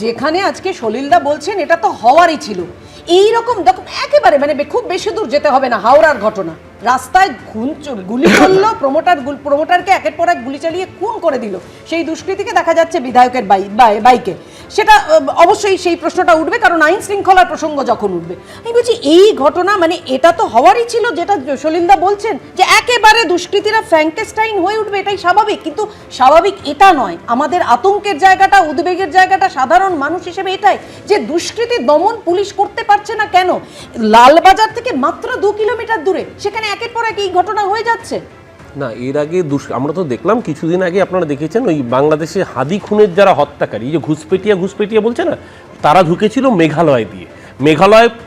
যেখানে আজকে সলিলদা বলছেন এটা তো হওয়ারই ছিল, এইরকম দেখো একেবারে মানে খুব বেশি দূর যেতে হবে না, হাওড়ার ঘটনা, রাস্তায় গুলি করলো, প্রমোটারকে একের পর এক গুলি চালিয়ে খুন করে দিল সেই দুষ্কৃতীকে, দেখা যাচ্ছে বিধায়কের বাইকে। সেটা অবশ্যই সেই প্রশ্নটা উঠবে, কারণ আইন শৃঙ্খলার প্রসঙ্গ যখন উঠবে। আমি বলছি এই ঘটনা মানে এটা তো হওয়ারই ছিল, যেটা সলিলদা বলছেন যে একেবারে দুষ্কৃতীরা ফ্র্যাঙ্কেস্টাইন হয়ে উঠবে, এটাই স্বাভাবিক। কিন্তু স্বাভাবিক এটা নয়, আমাদের আতঙ্কের জায়গাটা, উদ্বেগের জায়গাটা সাধারণ মানুষ হিসেবে এটাই যে দুষ্কৃতী দমন পুলিশ করতে পারছে না কেন? লালবাজার থেকে মাত্র 2 কিলোমিটার দূরে, সেখানে একের পর এক এই ঘটনা হয়ে যাচ্ছে। না, এর আগে আমরা তো দেখলাম কিছুদিন আগে, আপনারা দেখেছেন ওই বাংলাদেশে হাদি খুনের যারা হত্যাকারী, যে ঘুষপেটিয়া বলছে না, তারা ঢুকেছিল মেঘালয়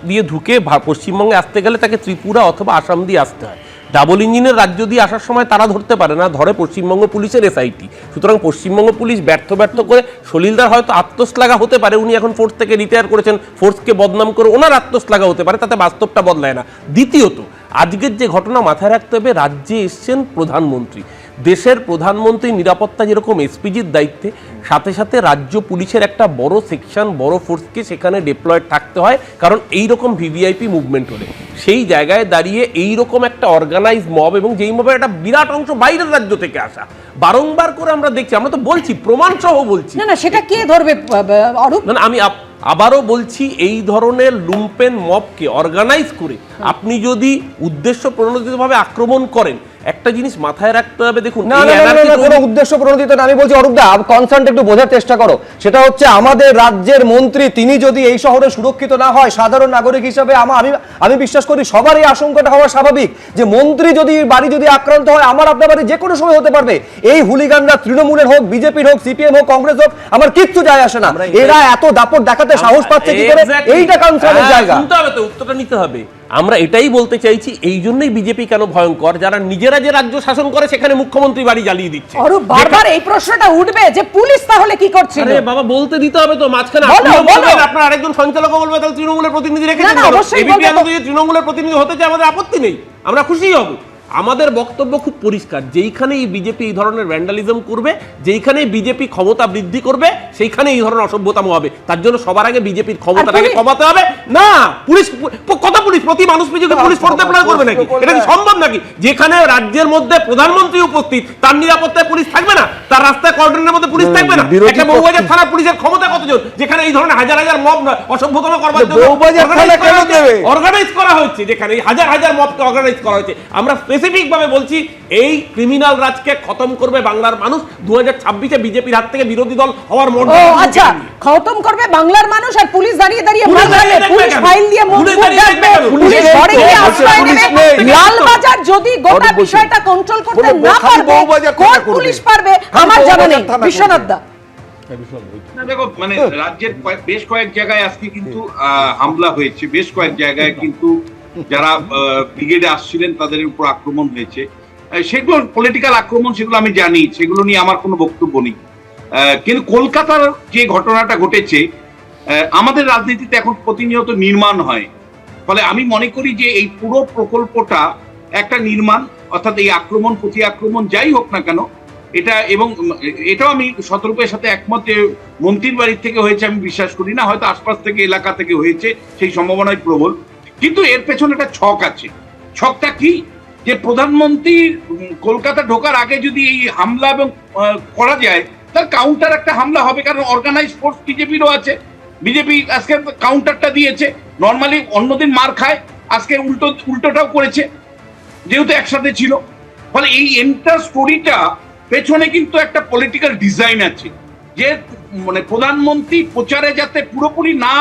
দিয়ে ঢুকে পশ্চিমবঙ্গে আসতে গেলে তাকে ত্রিপুরা অথবা আসাম দিয়ে আসতে হয়। ডাবল ইঞ্জিনের রাজ্য দিয়ে আসার সময় তারা ধরতে পারে না, ধরে পশ্চিমবঙ্গ পুলিশের এসআইটি। সুতরাং পশ্চিমবঙ্গ পুলিশ ব্যর্থ করে সলিলদার হয়তো আত্মশ্লাঘা হতে পারে, উনি এখন ফোর্স থেকে রিটায়ার করেছেন, ফোর্সকে বদনাম করে ওনার আত্মশ্লাঘা হতে পারে, তাতে বাস্তবটা বদলায় না। দ্বিতীয়ত, আজকের যে ঘটনা মাথায় রাখতে হবে, রাজ্যে এসছেন প্রধানমন্ত্রী, দেশের প্রধানমন্ত্রী নিরাপত্তা যেরকম এসপিজির দায়িত্বে, সাথে সাথে রাজ্য পুলিশের একটা বড় সেকশন, বড় ফোর্সকে সেখানে ডিপ্লয়েড থাকতে হয়, কারণ এই রকম ভিভিআইপি মুভমেন্ট হলে সেই জায়গায় দাঁড়িয়ে এই রকম একটা অর্গানাইজ মব, এবং যেই মবের একটা বিরাট অংশ বাইরের রাজ্য থেকে আসা, বারংবার করে আমরা দেখছি, আমরা তো বলছি, প্রমাণ সহ বলছি, না সেটা কে ধরবে অরূপ? না আমি আবারও বলছি, এই ধরনের লুম্পেন মবকে অর্গানাইজ করে আপনি যদি উদ্দেশ্য প্রণোদিতভাবে আক্রমণ করেন, একটা জিনিস মাথায় রাখতে হবে, দেখুন কোনো উদ্দেশ্য প্রণোদিত না। আমি বলছি অরূপদা, কনসার্ন একটু বোঝার চেষ্টা করো। সেটা হচ্ছে আমাদের রাজ্যের মন্ত্রী, তিনি যদি এই শহরে সুরক্ষিত না হয়, সাধারণ নাগরিক হিসেবে আমি বিশ্বাস করি সবারই আশঙ্কাটা হওয়া স্বাভাবিক যে মন্ত্রী বাড়ি যদি আক্রান্ত হয়, আমার আপনার বাড়ি যে কোনো সময় হতে পারবে। এই হুলিগানরা তৃণমূলের হোক, বিজেপির হোক, সিপিএম হোক, কংগ্রেস হোক, আমার কিচ্ছু যায় আসে না। এরা এত দাপট দেখাতে সাহস পাচ্ছে কি করে? এইটা কনসার্নের জায়গা। শুনতে হবে তো, উত্তরটা নিতে হবে। আমরা এটাই বলতে চাইছি, এই জন্যই বিজেপি কেন ভয়ঙ্কর, যারা নিজেরা যে রাজ্য শাসন করে সেখানে মুখ্যমন্ত্রী বাড়ি জ্বালিয়ে দিচ্ছে। অরূপ, বারবার এই প্রশ্নটা উঠবে যে পুলিশ তাহলে কি করছে? আরে বাবা, বলতে দিতে হবে তো। মাঝখানে আপনার আরেকজন সঞ্চালক বলবে তাহলে তৃণমূলের প্রতিনিধি রেখেছেন, এবিপি আনন্দ যদি তৃণমূলের প্রতিনিধি হতে চায় আমাদের আপত্তি নেই, আমরা খুশিই হব। আমাদের বক্তব্য খুব পরিষ্কার, যেইখানে এই বিজেপি এই ধরনের ভ্যান্ডালিজম করবে, যেইখানে বিজেপি ক্ষমতা বৃদ্ধি করবে, সেইখানে এই ধরনের অসভ্যতাম হবে। তার জন্য সবার আগে বিজেপির ক্ষমতাটাকে কমাতে হবে। না পুলিশ কথা, পুলিশ প্রতি মানুষ পিছনে পুলিশ ফোর্স প্রয়োগ করবে নাকি? এটা কি সম্ভব নাকি? যেখানে রাজ্যের মধ্যে প্রধানমন্ত্রী উপস্থিত, তার নিরাপত্তায় পুলিশ থাকবে না? তার রাস্তায় কর্ডনের মধ্যে পুলিশ থাকবে না? একটা বউবাজার থানার পুলিশের ক্ষমতা কতজন, যেখানে এই ধরনের হাজার হাজার মব অসভ্যতম করবার জন্য অর্গানাইজ করা হচ্ছে, যেখানে হাজার হাজার মবকে অর্গানাইজ করা হচ্ছে। আমরা স্পেসিফিক ভাবে বলছি, এই ক্রিমিনাল রাজকে খতম করবে বাংলার মানুষ। 2026-এ বিজেপির হাত থেকে বিরোধী দল হওয়ার মন, আচ্ছা খতম করবে বাংলার মানুষ, আর পুলিশ দাঁড়িয়ে দাঁড়িয়ে পুলিশ ফাইল দিয়ে পুলিশ ঘরে গিয়ে আশ্রয় নেবে। লালবাজার যদি গোটা বিষয়টা কন্ট্রোল করতে না পারবে, কোন পুলিশ পারবে আমার জানা নেই। বিশ্বনাথ দা, দেখো, মানে রাজ্যের বেশ কয়েক জায়গায় আজকে কিন্তু হামলা হয়েছে, বেশ কয়েক জায়গায় কিন্তু যারা ব্রিগেডে আসছিলেন তাদের উপর আক্রমণ হয়েছে। সেগুলো পলিটিক্যাল আক্রমণ, সেগুলো আমি জানি, সেগুলো নিয়ে আমার কোনো বক্তব্য নেই। কিন্তু কলকাতার যে ঘটনাটা ঘটেছে, আমাদের রাজনীতিতে এখন প্রতিনিয়ত নির্মাণ হয়, ফলে আমি মনে করি যে এই পুরো প্রকল্পটা একটা নির্মাণ, অর্থাৎ এই আক্রমণ, প্রতি আক্রমণ যাই হোক না কেন, এটা, এবং এটাও আমি শতরূপের সাথে একমত যে মন্ত্রীর বাড়ির থেকে হয়েছে আমি বিশ্বাস করি না, হয়তো আশপাশ থেকে এলাকা থেকে হয়েছে, সেই সম্ভাবনাই প্রবল। কিন্তু এর পেছনে একটা ছক আছে। ছকটা কি? যে প্রধানমন্ত্রী কলকাতা ঢোকার আগে যদি এই হামলা এবং করা যায়, তার কাউন্টার একটা হামলা হবে, কারণ অর্গানাইজ ফোর্স বিজেপিরও আছে। বিজেপি আজকে কাউন্টারটা দিয়েছে, নর্মালি অন্যদিন মার খায়, আজকে উল্টোটাও করেছে, যেহেতু একসাথে ছিল। ফলে এই এন্টার স্টোরিটা পেছনে কিন্তু একটা পলিটিক্যাল ডিজাইন আছে, যে মানে প্রধানমন্ত্রী প্রচারে যাতে পুরোপুরি না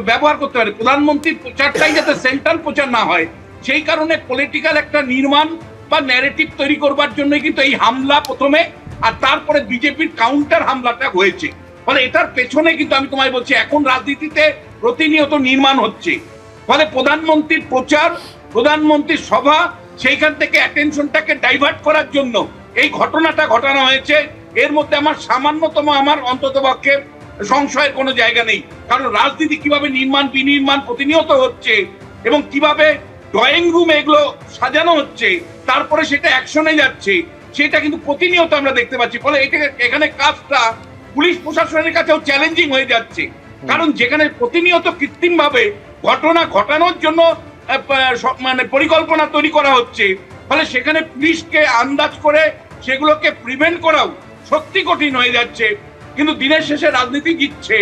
ব্যবহার করতে পারে, প্রধানমন্ত্রীর প্রচারটাই যাতে সেন্ট্রাল প্রচার না হয়, সেই কারণে পলিটিক্যাল একটা নির্মাণ বা ন্যারেটিভ তৈরি করবার জন্যই কিন্তু এই হামলা প্রথমে, আর তারপরে বিজেপির কাউন্টার হামলাটা হয়েছে। ফলে এটার পেছনে কিন্তু আমি তোমায় বলছি, এখন রাজনীতিতে প্রতিনিয়ত নির্মাণ হচ্ছে। ফলে প্রধানমন্ত্রীর প্রচার, প্রধানমন্ত্রীর সভা, সেইখান থেকে অ্যাটেনশনটাকে ডাইভার্ট করার জন্য এই ঘটনাটা ঘটানো হয়েছে। এর মধ্যে আমার সামান্যতম, আমার অন্ততপক্ষে সংশয়ের কোনো জায়গা নেই। কারণ রাজনীতি কিভাবে নির্মাণ বিনির্মাণ প্রতিনিয়ত হচ্ছে, এবং কিভাবে ড্রয়িং রুম এগুলো সাজানো হচ্ছে, তারপরে সেটা অ্যাকশনে যাচ্ছে, সেটা কিন্তু প্রতিনিয়ত আমরা দেখতে পাচ্ছি। ফলে এখানে কাজটা পুলিশ প্রশাসনের কাছেও চ্যালেঞ্জিং হয়ে যাচ্ছে। কারণ যেখানে প্রতিনিয়ত কৃত্রিমভাবে ঘটনা ঘটানোর জন্য মানে পরিকল্পনা তৈরি করা হচ্ছে, ফলে সেখানে পুলিশকে আন্দাজ করে সেগুলোকে প্রিভেন্ট করাও সত্যি কঠিন হয়ে যাচ্ছে। কিন্তু দিনের শেষে রাজনীতি জিতছে,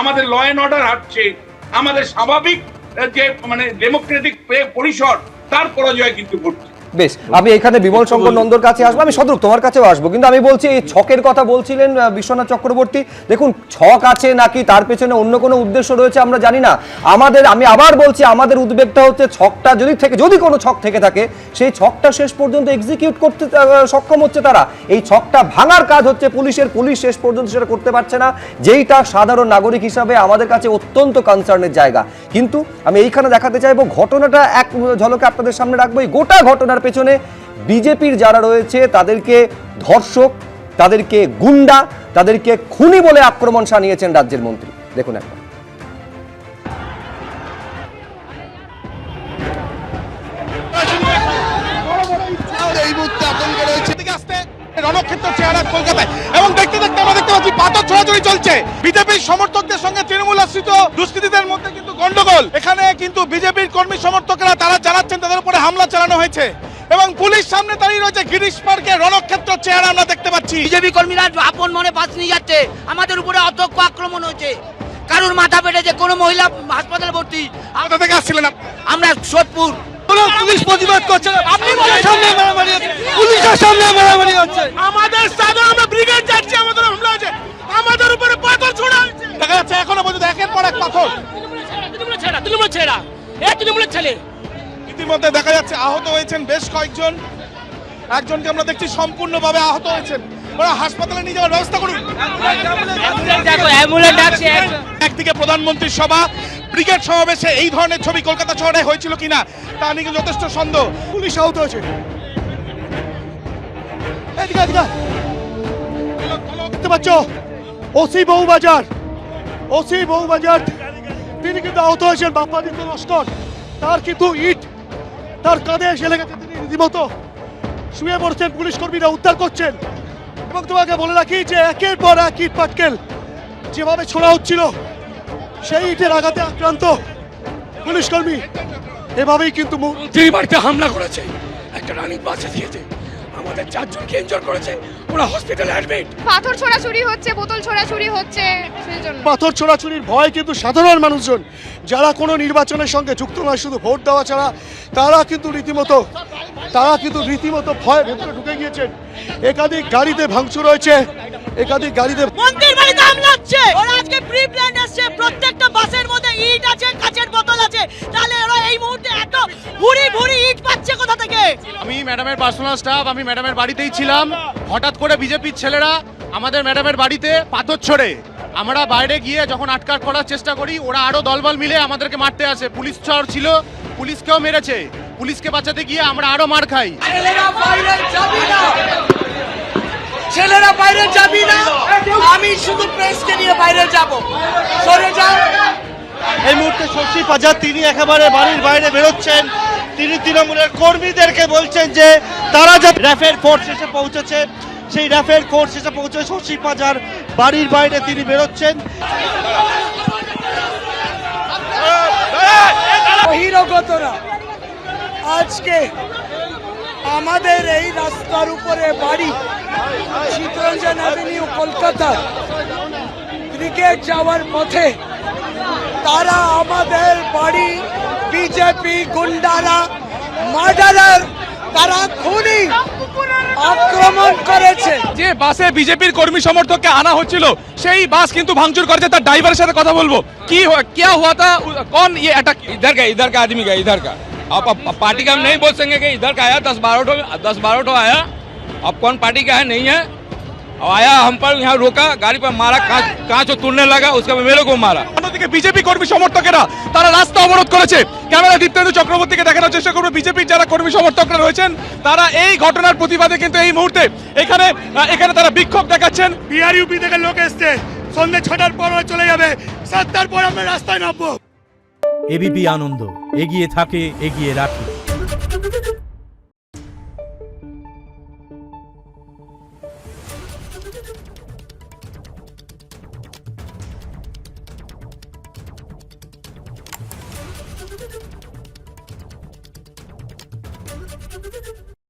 আমাদের ল অ্যান্ড অর্ডার হারছে, আমাদের স্বাভাবিক যে মানে ডেমোক্রেটিক পরিসর তার পরাজয় কিন্তু ঘটছে। বেশ, আমি এখানে বিমল শঙ্কর নন্দর কাছে আসবো, আমি সদরূপ তোমার কাছেও আসবো, কিন্তু আমি বলছি এই ছকের কথা বলছিলেন বিশ্বনাথ চক্রবর্তী, দেখুন ছক আছে নাকি তার পেছনে অন্য কোনো উদ্দেশ্য রয়েছে আমরা জানি না। আমি আবার বলছি, আমাদের উদ্বেগটা হচ্ছে ছকটা যদি কোনো ছক থেকে থাকে, সেই ছকটা শেষ পর্যন্ত এক্সিকিউট করতে সক্ষম হচ্ছে তারা। এই ছকটা ভাঙার কাজ হচ্ছে পুলিশের, পুলিশ শেষ পর্যন্ত সেটা করতে পারছে না, যেইটা সাধারণ নাগরিক হিসাবে আমাদের কাছে অত্যন্ত কনসার্নের জায়গা। কিন্তু আমি এইখানে দেখাতে চাইবো, ঘটনাটা এক ঝলকে আপনাদের সামনে রাখবো। এই গোটা ঘটনার পেছনে বিজেপির যারা রয়েছে তাদেরকে ধর্ষক, তাদেরকে গুন্ডা, তাদেরকে খুনি বলে আক্রমণ শানিয়েছেন রাজ্যের মন্ত্রী। দেখুন একবার। এই মুহূর্তে আতঙ্কে রয়েছে রণক্ষেত্র চেহারা কলকাতায়, এবং দেখতে দেখতে আমরা দেখতে পাচ্ছি পাথর ছোড়াছুড়ি চলছে। বিজেপির সমর্থকদের সঙ্গে তৃণমূল আশ্রিত দুষ্কৃতীদের মধ্যে কিন্তু গন্ডগোল। এখানে কিন্তু বিজেপির কর্মী সমর্থকরা তারা জানাচ্ছেন তাদের উপরে হামলা চালানো হয়েছে, এবং পুলিশ সামনে দাঁড়িয়ে রয়েছে। গিরিশ পার্কে রণক্ষেত্র চেহারা আমরা দেখতে পাচ্ছি। বিজেপি কর্মীরা আপন মনে বাস নিয়ে যাচ্ছে, আমাদের উপরে অতর্ক আক্রমণ হয়েছে, কারুর মাথা পেটেছে, কোনো মহিলা হাসপাতালে ভর্তি। কোথা থেকে আসছিলেন? আমরা সোদপুর। পুলিশ প্রতিবাদ করছে, আপনি সামনে মারামারি হচ্ছে, পুলিশের সামনে মারামারি হচ্ছে। আমাদের স্থানে আমরা ব্রিগেড যাচ্ছি, আমাদের হামলা হয়েছে, আমাদের উপরে পাথর ছোড়া হয়েছে। দেখা যাচ্ছে এখনো পর্যন্ত একের পর এক পাথর। ইতিমধ্যে দেখা যাচ্ছে আহত হয়েছেন বেশ কয়েকজন, একজনকে আমরা দেখছি সম্পূর্ণভাবে আহত হয়েছেন। ওরা হাসপাতালে নিয়ে যাওয়ার ব্যবস্থা করুন। একদিকে প্রধানমন্ত্রীর সভা, ব্রিগেড সমাবেশে এই ধরনের ছবি কলকাতা শহরে হয়েছিল কিনা তা নিয়ে যথেষ্ট সন্দেহ। পুলিশ আহত হয়েছে। দেখতে পাচ্ছ ওসি বউবাজার তিনি কিন্তু আহত হয়েছেন। বাপ্পাদিত্য লস্কর, তার কিন্তু ইট তার কাঁধে এসে লেগেছে, তিনি রীতিমতো শুয়ে পড়ছেন, পুলিশ কর্মীরা উদ্ধার করছেন। এবং তোমাকে বলে রাখি যে একের পর এক ইট পাটকেল যেভাবে ছোড়া হচ্ছিল, সেই ইটের আঘাতে আক্রান্ত পুলিশ কর্মী এভাবেই কিন্তু মন্ত্রীর বাড়িতে হামলা করেছে, একটা রানিং বাসে দিয়েছে, আমাদের 4 জনকে ইনজুর করেছে, ওরা হসপিটালে অ্যাডমিট। পাথর ছোড়াছুড়ি হচ্ছে, বোতল ছোড়াছুড়ি হচ্ছে, সেজন্য পাথর ছোড়াছুড়ির ভয় কিন্তু সাধারণ মানুষজন যারা কোনো নির্বাচনের সঙ্গে যুক্ত নয়, শুধু ভোট দেওয়া ছাড়া, তারা কিন্তু রীতিমতো ভয়ে ভেতরে ঢুকে গিয়েছেন। একাধিক গাড়িতে ভাঙচুর হয়েছে, একাধিক গাড়িতে মন্ত্রীর বাড়িতে হামলা হচ্ছে। ওরা আজকে প্রি প্ল্যান আসছে, প্রত্যেকটা বাসের মধ্যে ইট আছে, কাচের বোতল আছে, তাহলে ওরা এই মুহূর্তে এত ভুরি ভুরি ইট পাচ্ছে কোথা থেকে? আমি ম্যাডামের পার্সোনাল স্টাফ, আমি ম্যাডামের বাড়িতেই ছিলাম। হঠাৎ করে বিজেপির ছেলেরা আমাদের ম্যাডামের বাড়িতে পাথর ছোড়ে, আমরা বাইরে গিয়ে যখন আটকার করার চেষ্টা করি, ওরা আরো দলবল মিলে আমাদেরকে মারতে আসে। পুলিশ চর ছিল, পুলিশকেও মেরেছে, পুলিশকে বাঁচাতে গিয়ে আমরা আরো মার খাই। ছেলেরা বাইরে যাবি না, আমি শুধু প্রেসকে নিয়ে বাইরে যাব, সরে যাও। এই মুহূর্তে শশী পাজার তিনি একেবারে বাড়ির বাইরে বেরোচ্ছেন। তিনি তৃণমূলের কর্মীদেরকে বলছেন যে তারা যে র্যাফের ফোর্স এসে পৌঁছেছে, সেই র্যাফের ফোর্স এসে পৌঁছে শশী পাজার বাড়ির বাইরে তিনি বেরোচ্ছেন। বহিরাগতরা আজকে আমাদের এই রাস্তার উপরে বাড়ি, চিত্তরঞ্জন অ্যাভিনিউ, কলকাতা ক্রিকেট যাওয়ার পথে তারা আমাদের বাড়ি, বিজেপি গুন্ডারা, মার্ডারার, তারা খুনি আক্রমণ করেছে। যে বাসে বিজেপির কর্মী সমর্থককে আনা হচ্ছিল, সেই বাস কিন্তু ভাঙচুর করেছে। তার ড্রাইভারের সাথে কথা বলবো, কি क्या हुआ था, कौन ये अटैक? इधर का आदमी का, इधर का। आप पार्टी का हम नहीं बोल सकेंगे कि इधर का आया, 10-12 ठो आया। अब कौन पार्टी का है नहीं है, आया हम पर यहाँ रोका, गाड़ी पर मारा, कांच तोड़ने लगा, उसके बाद मेरे को मारा। অন্যদিকে বিজেপি কর্মী সমর্থকেরা তারা রাস্তা অবরোধ করেছে। ক্যামেরা দীপ্তেন্দু চক্রবর্তীকে দেখানোর চেষ্টা করবে বিজেপির যারা কর্মী সমর্থকরা রয়েছেন, তারা এই ঘটনার প্রতিবাদে কিন্তু এই মুহূর্তে এখানে তারা বিক্ষোভ দেখাচ্ছেন। বিআরইউপি থেকে লোক এসছে, সন্ধ্যে 6টার পর চলে যাবে, 7টার পর আমরা রাস্তায় নামবো। এবিপি আনন্দ, এগিয়ে থাকে, এগিয়ে রাখে।